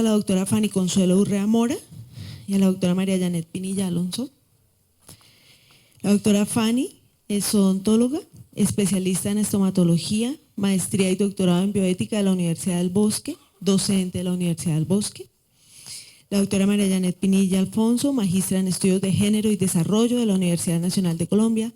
a la doctora Fanny Consuelo Urrea Mora y a la doctora María Janet Pinilla Alonso. La doctora Fanny es odontóloga, especialista en estomatología, maestría y doctorado en bioética de la Universidad del Bosque, docente de la Universidad del Bosque. La doctora María Janet Pinilla Alfonso, magistra en estudios de género y desarrollo de la Universidad Nacional de Colombia,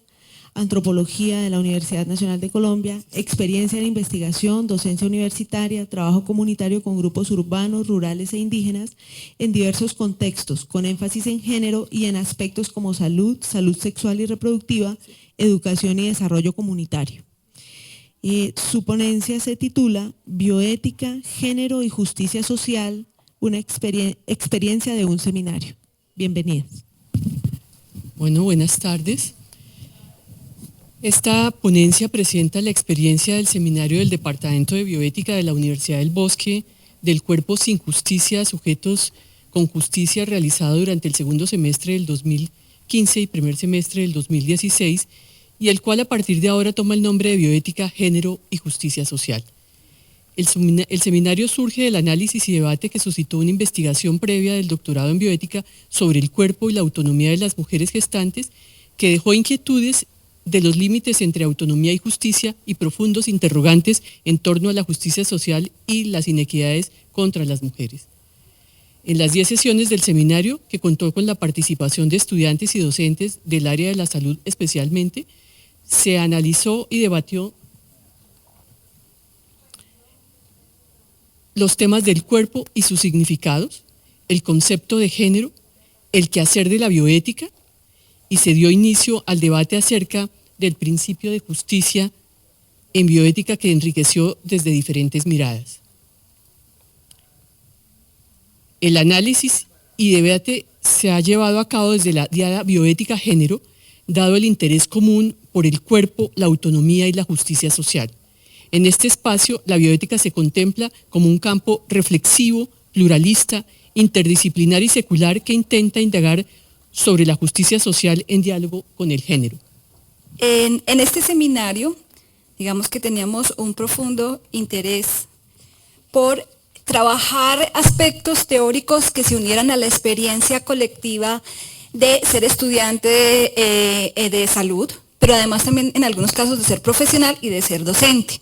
antropología de la Universidad Nacional de Colombia, experiencia en investigación, docencia universitaria, trabajo comunitario con grupos urbanos, rurales e indígenas en diversos contextos, con énfasis en género y en aspectos como salud, salud sexual y reproductiva, educación y desarrollo comunitario. Su ponencia se titula Bioética, Género y Justicia Social, una experiencia de un seminario. Bienvenidas. Bueno, buenas tardes. Esta ponencia presenta la experiencia del seminario del Departamento de Bioética de la Universidad del Bosque del cuerpo sin justicia, sujetos con justicia, realizado durante el segundo semestre del 2015 y primer semestre del 2016, y el cual a partir de ahora toma el nombre de Bioética, Género y Justicia Social. El seminario surge del análisis y debate que suscitó una investigación previa del doctorado en bioética sobre el cuerpo y la autonomía de las mujeres gestantes, que dejó inquietudes de los límites entre autonomía y justicia y profundos interrogantes en torno a la justicia social y las inequidades contra las mujeres. En las 10 sesiones del seminario, que contó con la participación de estudiantes y docentes del área de la salud especialmente, se analizó y debatió los temas del cuerpo y sus significados, el concepto de género, el quehacer de la bioética, y se dio inicio al debate acerca del principio de justicia en bioética, que enriqueció desde diferentes miradas. El análisis y debate se ha llevado a cabo desde la diada Bioética Género, dado el interés común por el cuerpo, la autonomía y la justicia social. En este espacio, la bioética se contempla como un campo reflexivo, pluralista, interdisciplinar y secular que intenta indagar sobre la justicia social en diálogo con el género. En este seminario, digamos que teníamos un profundo interés por trabajar aspectos teóricos que se unieran a la experiencia colectiva de ser estudiante de salud, pero además también en algunos casos de ser profesional y de ser docente.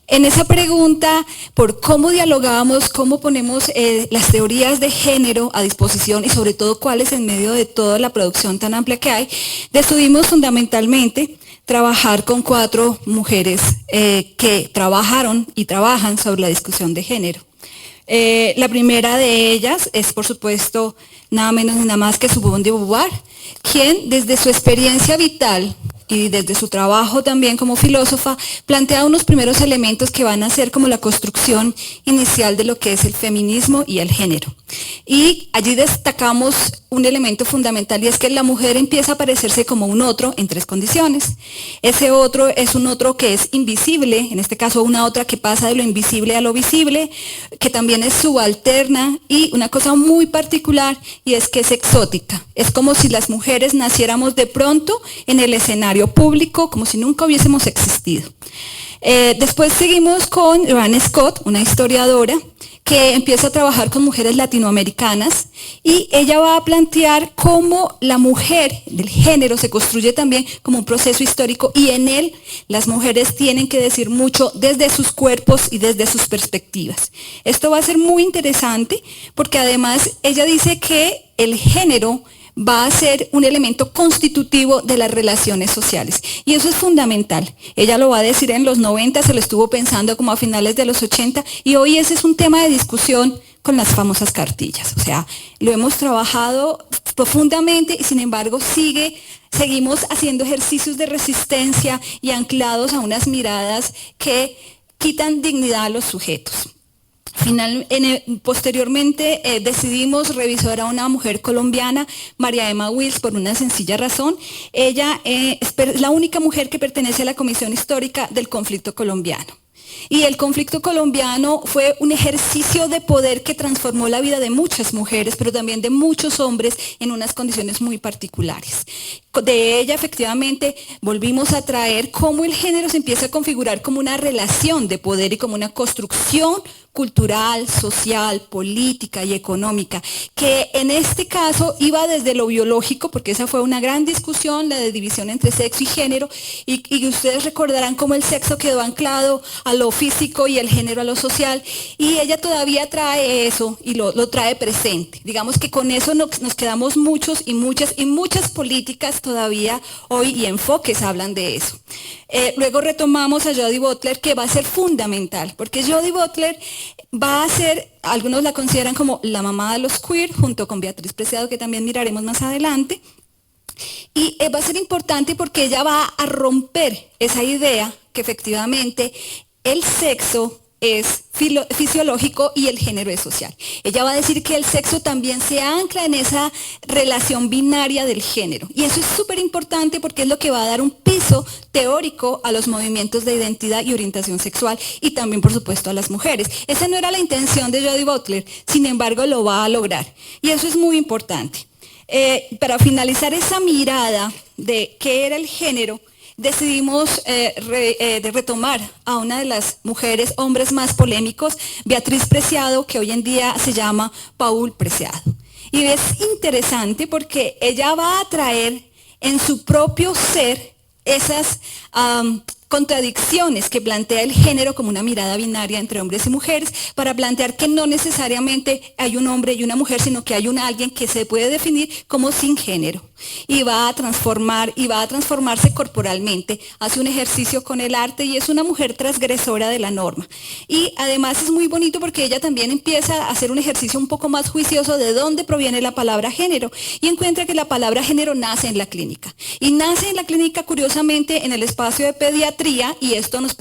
En esa pregunta por cómo dialogamos, cómo ponemos las teorías de género a disposición y sobre todo cuáles en medio de toda la producción tan amplia que hay, decidimos fundamentalmente trabajar con 4 mujeres que trabajaron y trabajan sobre la discusión de género. La primera de ellas es, por supuesto, nada menos ni nada más que Simone de Beauvoir, quien desde su experiencia vital y desde su trabajo también como filósofa, plantea unos primeros elementos que van a ser como la construcción inicial de lo que es el feminismo y el género. Y allí destacamos un elemento fundamental, y es que la mujer empieza a parecerse como un otro en 3 condiciones. Ese otro es un otro que es invisible, en este caso una otra que pasa de lo invisible a lo visible, que también es subalterna, y una cosa muy particular, y es que es exótica. Es como si las mujeres naciéramos de pronto en el escenario público, como si nunca hubiésemos existido. Después seguimos con Joanne Scott, una historiadora que empieza a trabajar con mujeres latinoamericanas, y ella va a plantear cómo la mujer del género se construye también como un proceso histórico, y en él las mujeres tienen que decir mucho desde sus cuerpos y desde sus perspectivas. Esto va a ser muy interesante porque además ella dice que el género va a ser un elemento constitutivo de las relaciones sociales. Y eso es fundamental. Ella lo va a decir en los 90, se lo estuvo pensando como a finales de los 80, y hoy ese es un tema de discusión con las famosas cartillas. O sea, lo hemos trabajado profundamente y sin embargo seguimos haciendo ejercicios de resistencia y anclados a unas miradas que quitan dignidad a los sujetos. Posteriormente decidimos revisar a una mujer colombiana, María Emma Wills, por una sencilla razón. Ella es la única mujer que pertenece a la Comisión Histórica del Conflicto Colombiano. Y el conflicto colombiano fue un ejercicio de poder que transformó la vida de muchas mujeres, pero también de muchos hombres en unas condiciones muy particulares. De ella, efectivamente, volvimos a traer cómo el género se empieza a configurar como una relación de poder y como una construcción cultural, social, política y económica, que en este caso iba desde lo biológico, porque esa fue una gran discusión, la de división entre sexo y género, y ustedes recordarán cómo el sexo quedó anclado a lo físico y el género a lo social, y ella todavía trae eso y lo trae presente. Digamos que con eso nos quedamos muchos y muchas políticas todavía hoy y enfoques hablan de eso. Luego retomamos a Jodie Butler, que va a ser fundamental, porque Jodie Butler va a ser, algunos la consideran como la mamá de los queer, junto con Beatriz Preciado, que también miraremos más adelante, y va a ser importante porque ella va a romper esa idea que efectivamente el sexo es fisiológico y el género es social. Ella va a decir que el sexo también se ancla en esa relación binaria del género. Y eso es súper importante porque es lo que va a dar un piso teórico a los movimientos de identidad y orientación sexual y también, por supuesto, a las mujeres. Esa no era la intención de Jodie Butler, sin embargo, lo va a lograr. Y eso es muy importante. Para finalizar esa mirada de qué era el género, decidimos retomar a una de las mujeres, hombres más polémicos, Beatriz Preciado, que hoy en día se llama Paul Preciado. Y es interesante porque ella va a traer en su propio ser esas contradicciones que plantea el género como una mirada binaria entre hombres y mujeres, para plantear que no necesariamente hay un hombre y una mujer, sino que hay alguien que se puede definir como sin género. Y va a transformarse corporalmente, hace un ejercicio con el arte y es una mujer transgresora de la norma. Y además es muy bonito porque ella también empieza a hacer un ejercicio un poco más juicioso de dónde proviene la palabra género y encuentra que la palabra género nace en la clínica. Y nace en la clínica, curiosamente, en el espacio de pediatría, y esto nos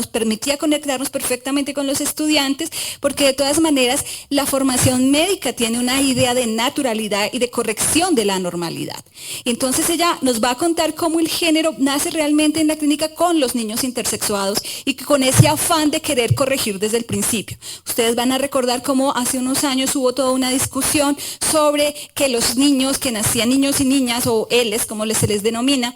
permitía conectarnos perfectamente con los estudiantes, porque de todas maneras la formación médica tiene una idea de naturalidad y de corrección de la normalidad. Y entonces ella nos va a contar cómo el género nace realmente en la clínica con los niños intersexuados y que con ese afán de querer corregir desde el principio. Ustedes van a recordar cómo hace unos años hubo toda una discusión sobre que los niños que nacían niños y niñas, o ELES, como se les denomina,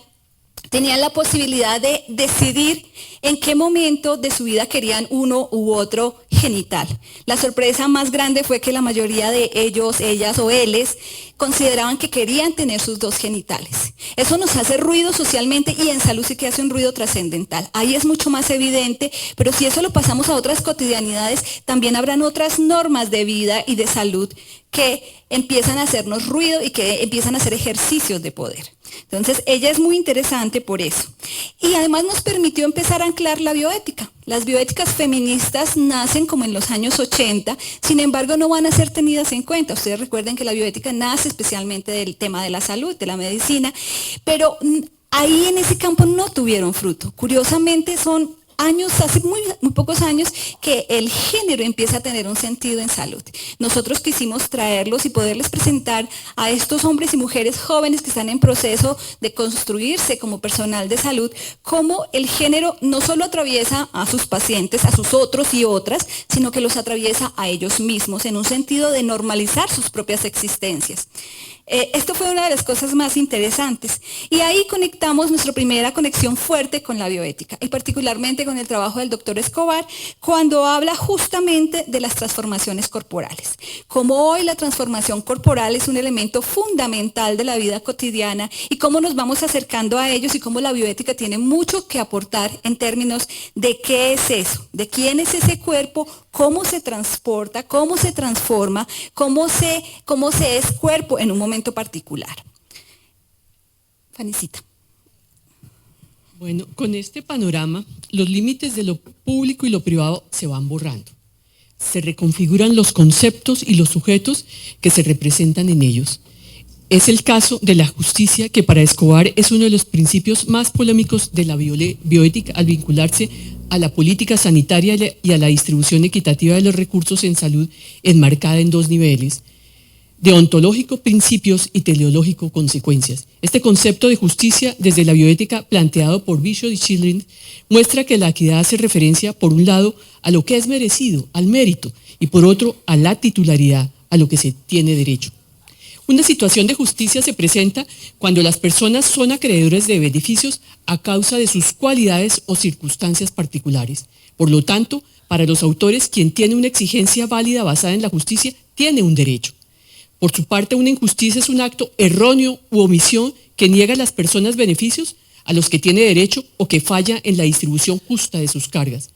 tenían la posibilidad de decidir en qué momento de su vida querían uno u otro genital. La sorpresa más grande fue que la mayoría de ellos, ellas o ellos consideraban que querían tener sus dos genitales. Eso nos hace ruido socialmente y en salud sí que hace un ruido trascendental. Ahí es mucho más evidente, pero si eso lo pasamos a otras cotidianidades, también habrán otras normas de vida y de salud que empiezan a hacernos ruido y que empiezan a hacer ejercicios de poder. Entonces, ella es muy interesante por eso. Y además nos permitió empezar a anclar la bioética. Las bioéticas feministas nacen como en los años 80, sin embargo no van a ser tenidas en cuenta. Ustedes recuerden que la bioética nace especialmente del tema de la salud, de la medicina, pero ahí en ese campo no tuvieron fruto. Curiosamente son hace muy pocos años que el género empieza a tener un sentido en salud. Nosotros quisimos traerlos y poderles presentar a estos hombres y mujeres jóvenes que están en proceso de construirse como personal de salud, cómo el género no solo atraviesa a sus pacientes, a sus otros y otras, sino que los atraviesa a ellos mismos en un sentido de normalizar sus propias existencias. Esto fue una de las cosas más interesantes y ahí conectamos nuestra primera conexión fuerte con la bioética y particularmente con el trabajo del doctor Escobar cuando habla justamente de las transformaciones corporales. Como hoy la transformación corporal es un elemento fundamental de la vida cotidiana y cómo nos vamos acercando a ellos y cómo la bioética tiene mucho que aportar en términos de qué es eso, de quién es ese cuerpo, cómo se transporta, cómo se transforma, cómo se es cuerpo en un momento particular. Fanicita. Bueno, con este panorama, los límites de lo público y lo privado se van borrando. Se reconfiguran los conceptos y los sujetos que se representan en ellos. Es el caso de la justicia, que para Escobar es uno de los principios más polémicos de la bioética al vincularse a la política sanitaria y a la distribución equitativa de los recursos en salud enmarcada en dos niveles. deontológico, principios y teleológico, consecuencias. Este concepto de justicia desde la bioética planteado por Bishop y Children muestra que la equidad hace referencia, por un lado, a lo que es merecido, al mérito, y por otro, a la titularidad, a lo que se tiene derecho. Una situación de justicia se presenta cuando las personas son acreedores de beneficios a causa de sus cualidades o circunstancias particulares. Por lo tanto, para los autores, quien tiene una exigencia válida basada en la justicia tiene un derecho. Por su parte, una injusticia es un acto erróneo u omisión que niega a las personas beneficios a los que tiene derecho o que falla en la distribución justa de sus cargas.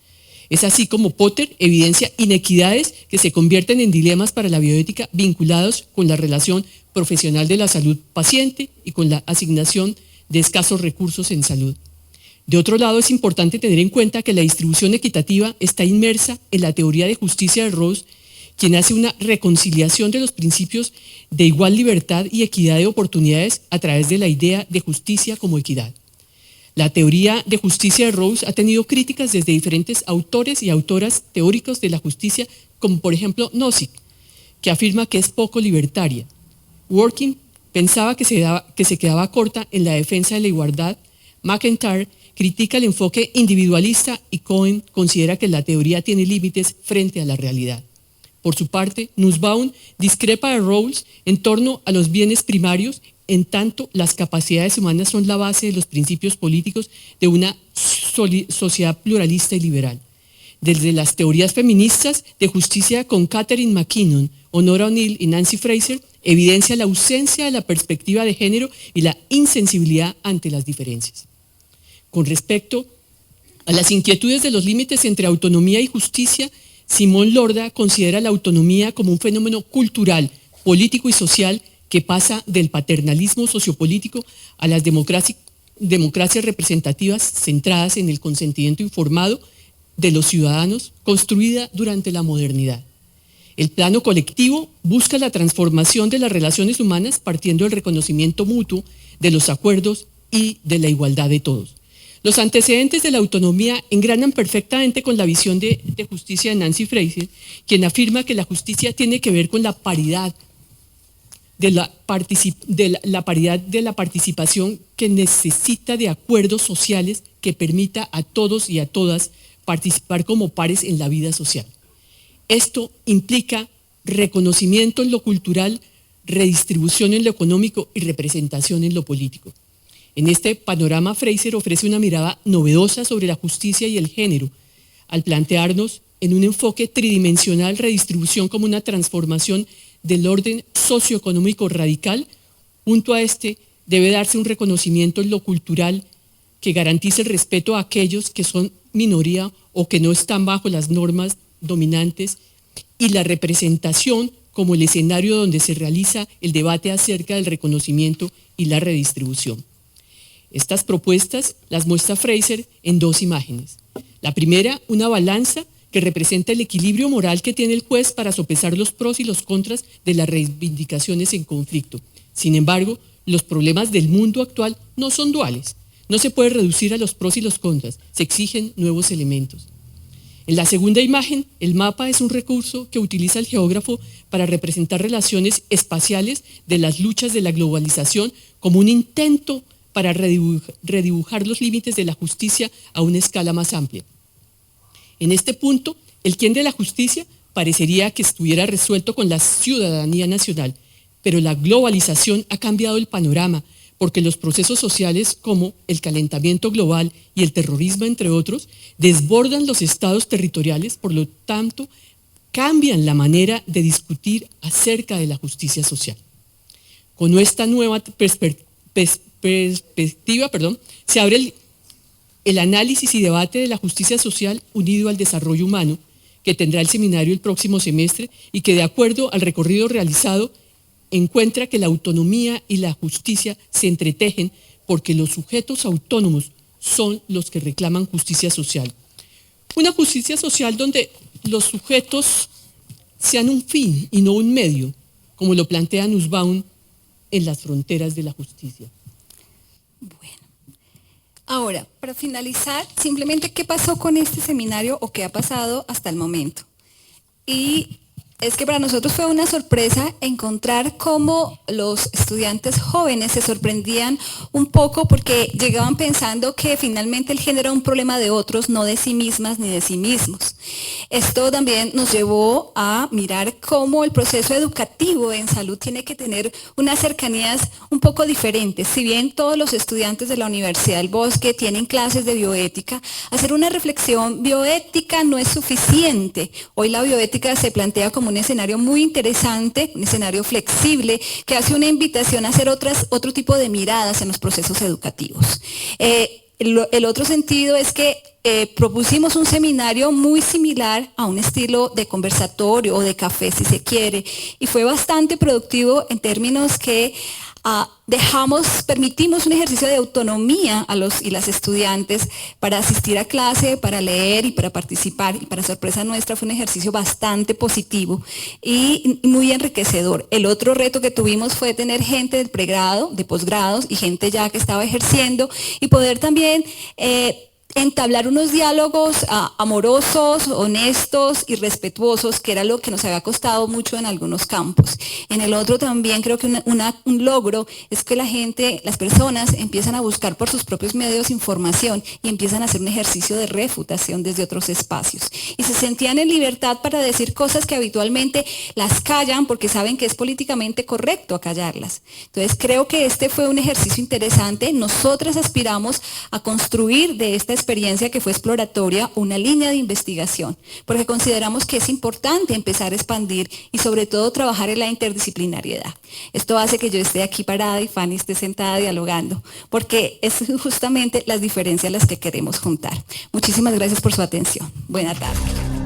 Es así como Potter evidencia inequidades que se convierten en dilemas para la bioética vinculados con la relación profesional de la salud paciente y con la asignación de escasos recursos en salud. De otro lado, es importante tener en cuenta que la distribución equitativa está inmersa en la teoría de justicia de Rawls, quien hace una reconciliación de los principios de igual libertad y equidad de oportunidades a través de la idea de justicia como equidad. La teoría de justicia de Rawls ha tenido críticas desde diferentes autores y autoras teóricos de la justicia, como por ejemplo Nozick, que afirma que es poco libertaria. Working pensaba que se quedaba corta en la defensa de la igualdad. McIntyre critica el enfoque individualista y Cohen considera que la teoría tiene límites frente a la realidad. Por su parte, Nussbaum discrepa de Rawls en torno a los bienes primarios, en tanto las capacidades humanas son la base de los principios políticos de una sociedad pluralista y liberal. Desde las teorías feministas de justicia con Catherine McKinnon, Honora O'Neill y Nancy Fraser, evidencia la ausencia de la perspectiva de género y la insensibilidad ante las diferencias. Con respecto a las inquietudes de los límites entre autonomía y justicia, Simón Lorda considera la autonomía como un fenómeno cultural, político y social que pasa del paternalismo sociopolítico a las democracias representativas centradas en el consentimiento informado de los ciudadanos, construida durante la modernidad. El plano colectivo busca la transformación de las relaciones humanas partiendo del reconocimiento mutuo de los acuerdos y de la igualdad de todos. Los antecedentes de la autonomía engranan perfectamente con la visión de justicia de Nancy Fraser, quien afirma que la justicia tiene que ver con la paridad de la participación, que necesita de acuerdos sociales que permita a todos y a todas participar como pares en la vida social. Esto implica reconocimiento en lo cultural, redistribución en lo económico y representación en lo político. En este panorama, Fraser ofrece una mirada novedosa sobre la justicia y el género, al plantearnos en un enfoque tridimensional redistribución como una transformación del orden socioeconómico radical. Junto a este debe darse un reconocimiento en lo cultural que garantice el respeto a aquellos que son minoría o que no están bajo las normas dominantes, y la representación como el escenario donde se realiza el debate acerca del reconocimiento y la redistribución. Estas propuestas las muestra Fraser en dos imágenes. La primera, una balanza que representa el equilibrio moral que tiene el juez para sopesar los pros y los contras de las reivindicaciones en conflicto. Sin embargo, los problemas del mundo actual no son duales. No se puede reducir a los pros y los contras, se exigen nuevos elementos. En la segunda imagen, el mapa es un recurso que utiliza el geógrafo para representar relaciones espaciales de las luchas de la globalización como un intento para redibujar los límites de la justicia a una escala más amplia. En este punto, el quién de la justicia parecería que estuviera resuelto con la ciudadanía nacional, pero la globalización ha cambiado el panorama, porque los procesos sociales como el calentamiento global y el terrorismo, entre otros, desbordan los estados territoriales, por lo tanto, cambian la manera de discutir acerca de la justicia social. Con esta nueva perspectiva, se abre el análisis y debate de la justicia social unido al desarrollo humano, que tendrá el seminario el próximo semestre y que, de acuerdo al recorrido realizado, encuentra que la autonomía y la justicia se entretejen porque los sujetos autónomos son los que reclaman justicia social. Una justicia social donde los sujetos sean un fin y no un medio, como lo plantea Nussbaum en Las fronteras de la justicia. Bueno, ahora, para finalizar, simplemente qué pasó con este seminario o qué ha pasado hasta el momento. Y Es que para nosotros fue una sorpresa encontrar cómo los estudiantes jóvenes se sorprendían un poco porque llegaban pensando que finalmente el género era un problema de otros, no de sí mismas ni de sí mismos. Esto también nos llevó a mirar cómo el proceso educativo en salud tiene que tener unas cercanías un poco diferentes. Si bien todos los estudiantes de la Universidad del Bosque tienen clases de bioética, hacer una reflexión bioética no es suficiente. Hoy la bioética se plantea como un escenario muy interesante, un escenario flexible, que hace una invitación a hacer otro tipo de miradas en los procesos educativos. El otro sentido es que propusimos un seminario muy similar a un estilo de conversatorio o de café, si se quiere, y fue bastante productivo en términos que permitimos un ejercicio de autonomía a los y las estudiantes para asistir a clase, para leer y para participar. Y para sorpresa nuestra fue un ejercicio bastante positivo y muy enriquecedor. El otro reto que tuvimos fue tener gente del pregrado, de posgrados y gente ya que estaba ejerciendo y poder también entablar unos diálogos amorosos, honestos y respetuosos, que era lo que nos había costado mucho en algunos campos. En el otro también creo que un logro es que las personas empiezan a buscar por sus propios medios información y empiezan a hacer un ejercicio de refutación desde otros espacios. Y se sentían en libertad para decir cosas que habitualmente las callan porque saben que es políticamente correcto acallarlas. Entonces creo que este fue un ejercicio interesante. Nosotras aspiramos a construir de esta experiencia que fue exploratoria una línea de investigación, porque consideramos que es importante empezar a expandir y sobre todo trabajar en la interdisciplinariedad. Esto hace que yo esté aquí parada y Fanny esté sentada dialogando, porque es justamente las diferencias las que queremos juntar. Muchísimas gracias por su atención. Buena tarde.